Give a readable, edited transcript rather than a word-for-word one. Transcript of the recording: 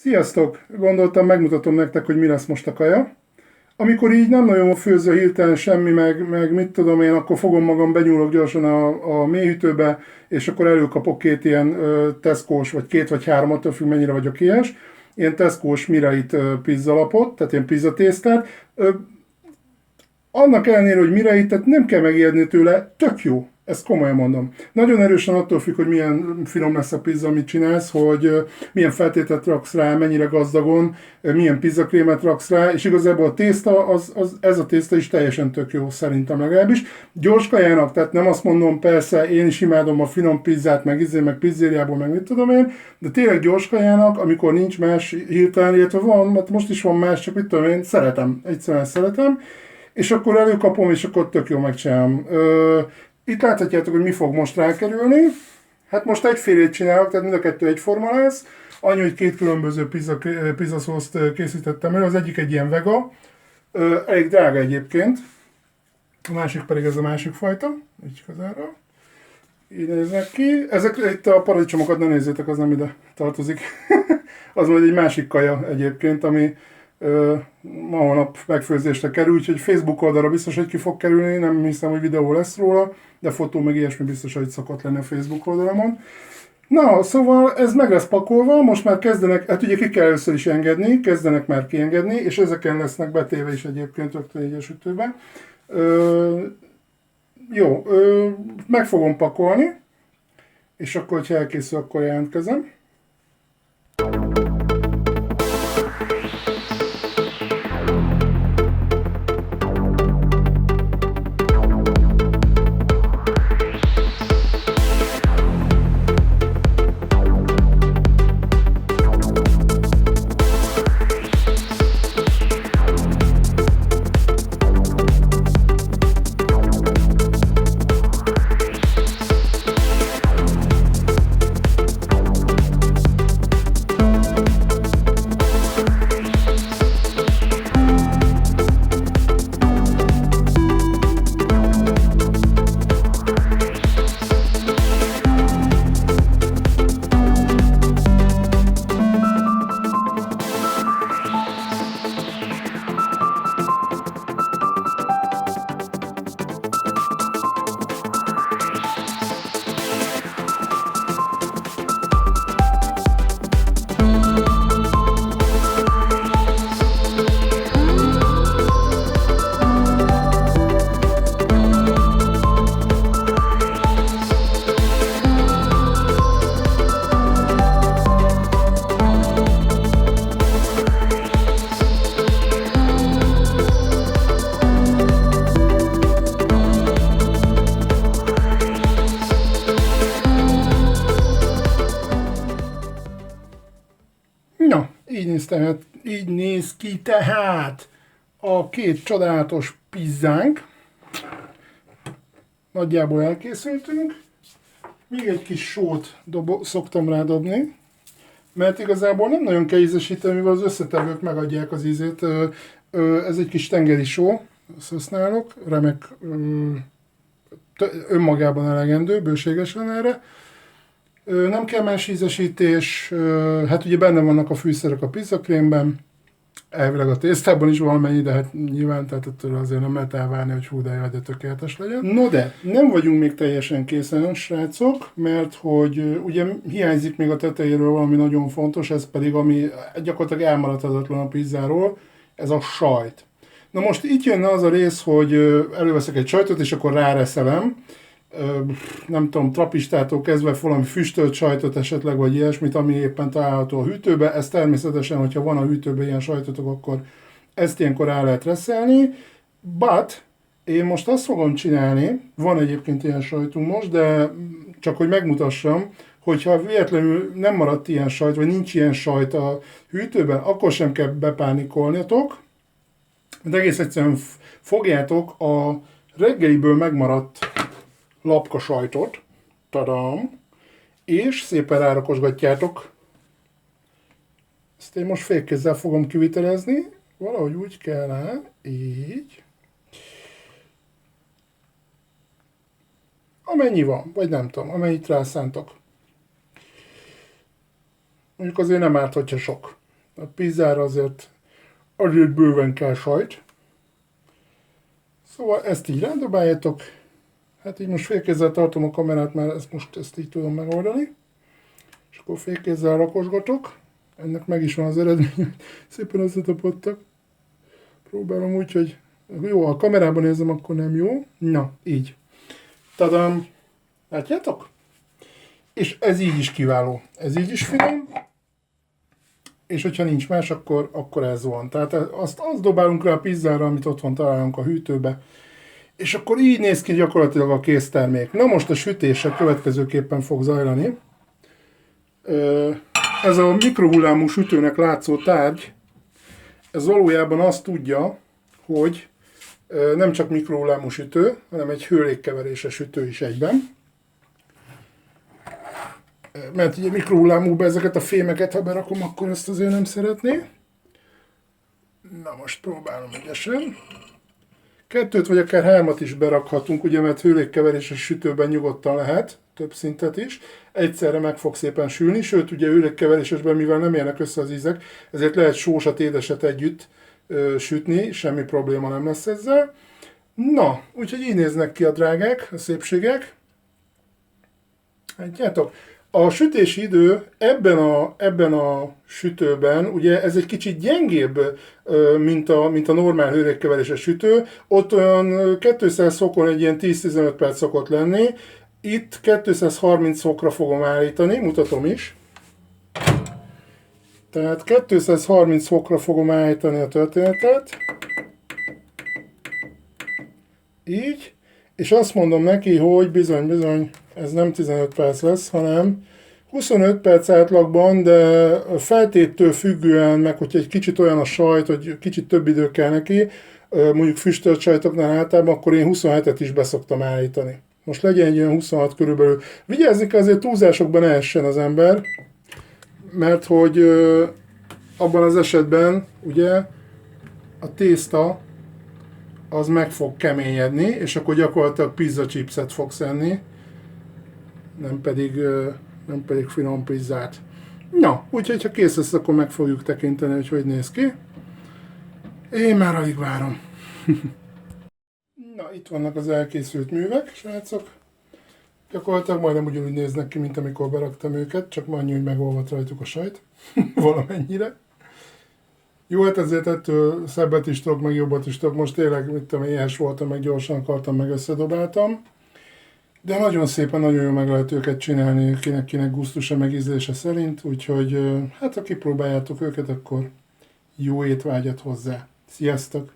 Sziasztok! Gondoltam, megmutatom nektek, hogy mi lesz most a kaja. Amikor így nem nagyon főző hirtelen semmi, meg mit tudom én, akkor fogom magam, benyúlok gyorsan a mélyhűtőbe, és akkor előkapok két ilyen Tesco-s, vagy két vagy három, attól függ, mennyire vagyok éhes, ilyen Tesco-s Mirait pizzalapot, tehát ilyen pizzatésztát. Annak ellenére, hogy mire itt, tehát nem kell megijedni tőle, tök jó. Ezt komolyan mondom. Nagyon erősen attól függ, hogy milyen finom lesz a pizza, amit csinálsz, hogy milyen feltételt raksz rá, mennyire gazdagon, milyen pizzakrémet raksz rá, és igazából a tészta, ez a tészta is teljesen tök jó, szerintem legalábbis. Gyors kajának, tehát nem azt mondom, persze, én is imádom a finom pizzát, meg pizzériából, meg mit tudom én, de tényleg gyors kajának, amikor nincs más hirtelen, illetve van, mert most is van más, csak mit tudom én, szeretem, egyszerűen szeretem, és akkor előkapom, és akkor tök jó megcsinálom. Itt láthatjátok, hogy mi fog most rákerülni. Hát most egyfélét csinálok, tehát mind a kettő egyforma lesz. Annyi, hogy két különböző pizzaszószt készítettem el. Az egyik egy ilyen vega, elég drága egyébként. A másik pedig ez a másik fajta, így közelről. Így néznek ki. Ezek itt a paradicsomokat ne nézzétek, az nem ide tartozik. Az majd egy másik kaja egyébként, ami ma holnap megfőzésre kerül, úgyhogy Facebook oldalra biztos, hogy ki fog kerülni, nem hiszem, hogy videó lesz róla, de fotó meg ilyesmi biztos, hogy szokott lenni a Facebook oldalamon. Na, szóval ez meg lesz pakolva, most már kezdenek, hát ugye ki kell először is engedni, kezdenek már kiengedni, és ezeken lesznek betéve is egyébként rögtön így a sütőben. Meg fogom pakolni, és akkor, hogyha elkészül, akkor jelentkezem. Na, így néz ki tehát a két csodálatos pizzánk. Nagyjából elkészültünk. Még egy kis sót szoktam rádobni, mert igazából nem nagyon kell ízesíteni, mivel az összetevők megadják az ízét. Ez egy kis tengeri só, azt használok, remek, önmagában elegendő, bőségesen erre. Nem kell más ízesítés, hát ugye benne vannak a fűszerek a pizzakrémben, elvileg a tésztában is valamennyi, de hát nyilván, tehát ettől azért nem lehet elvárni, hogy hú, de tökéletes legyen. No de, nem vagyunk még teljesen készen, srácok, mert hogy ugye hiányzik még a tetejéről valami nagyon fontos, ez pedig, ami gyakorlatilag elmaradhatatlan a pizzáról, ez a sajt. Na most itt jönne az a rész, hogy előveszek egy sajtot, és akkor ráreszelem, nem tudom, trapistától kezdve valami füstölt sajtot esetleg, vagy ilyesmit, ami éppen található a hűtőbe. Ez természetesen, hogyha van a hűtőben ilyen sajtotok, akkor ezt ilyenkor rá lehet reszelni. But én most azt fogom csinálni, van egyébként ilyen sajtunk most, de csak hogy megmutassam, hogyha véletlenül nem maradt ilyen sajt, vagy nincs ilyen sajt a hűtőben, akkor sem kell bepánikolnatok. De egész egyszerűen fogjátok a reggeliből megmaradt lapka sajtot, tadam, és szépen rárakosgatjátok. Ezt én most félkézzel fogom kivitelezni, valahogy úgy kell, így. Amennyi van, vagy nem tudom, amennyit rászántok. Mondjuk azért nem árt, hogyha sok. A pizzára azért bőven kell sajt. Szóval ezt így rándobáljátok. Hát így most félkézzel tartom a kamerát, mert ezt így tudom megoldani. És akkor félkézzel rakosgatok. Ennek meg is van az eredmény, szépen összetapodtak. Próbálom úgy, hogy jó, ha a kamerában nézem, akkor nem jó. Na, így. Tadam! Látjátok? És ez így is kiváló. Ez így is finom. És hogyha nincs más, akkor ez van. Tehát azt dobálunk rá a pizzára, amit otthon találunk a hűtőbe. És akkor így néz ki gyakorlatilag a késztermék. Na most a sütése következőképpen fog zajlani. Ez a mikrohullámú sütőnek látszó tárgy, ez valójában azt tudja, hogy nem csak mikrohullámú sütő, hanem egy hőlégkeveréses sütő is egyben. Mert ugye mikrohullámúba ezeket a fémeket, ha berakom, akkor ezt azért nem szeretné. Na most próbálom ügyesen. 2 vagy akár 3 is berakhatunk, ugye, mert hőlégkeveréses sütőben nyugodtan lehet, több szintet is. Egyszerre meg fog szépen sülni, sőt, ugye hőlégkeverésesben, mivel nem érnek össze az ízek, ezért lehet sósat, édeset együtt sütni, semmi probléma nem lesz ezzel. Na, úgyhogy így néznek ki a drágák, a szépségek. Látjátok? A sütési idő ebben a sütőben, ugye ez egy kicsit gyengébb, mint a normál hőlégkeveréses sütő. Ott olyan 200 fokon egy ilyen 10-15 perc szokott lenni. Itt 230 fokra fogom állítani, mutatom is. Tehát 230 fokra fogom állítani a történetet. Így. És azt mondom neki, hogy bizony, ez nem 15 perc lesz, hanem 25 perc átlagban, de feltéttől függően, meg hogyha egy kicsit olyan a sajt, hogy kicsit több idő kell neki, mondjuk füstölt sajtoknál általában, akkor én 27-et is beszoktam állítani. Most legyen egy olyan 26 körülbelül. Vigyázni kell, azért túlzásokban ne essen az ember, mert hogy abban az esetben ugye a tészta az meg fog keményedni, és akkor gyakorlatilag pizza chipset fogsz enni, nem pedig finom pizzát. Na, úgyhogy ha kész lesz, akkor meg fogjuk tekinteni, hogy néz ki. Én már alig várom. Na, itt vannak az elkészült művek, srácok. Gyakorlatilag majdnem ugyanúgy néznek ki, mint amikor beraktam őket, csak már annyi, hogy megolvadt rajtuk a sajt. Valamennyire. Jó, hát ezért ettől szebbet is tudok, meg jobbat is tudok. Most tényleg, mit tudom, éhes voltam, meg gyorsan akartam, meg összedobáltam. De nagyon szépen, nagyon jól meg lehet őket csinálni, kinek gusztusa, meg ízlése szerint. Úgyhogy, hát ha kipróbáljátok őket, akkor jó étvágyat hozzá. Sziasztok!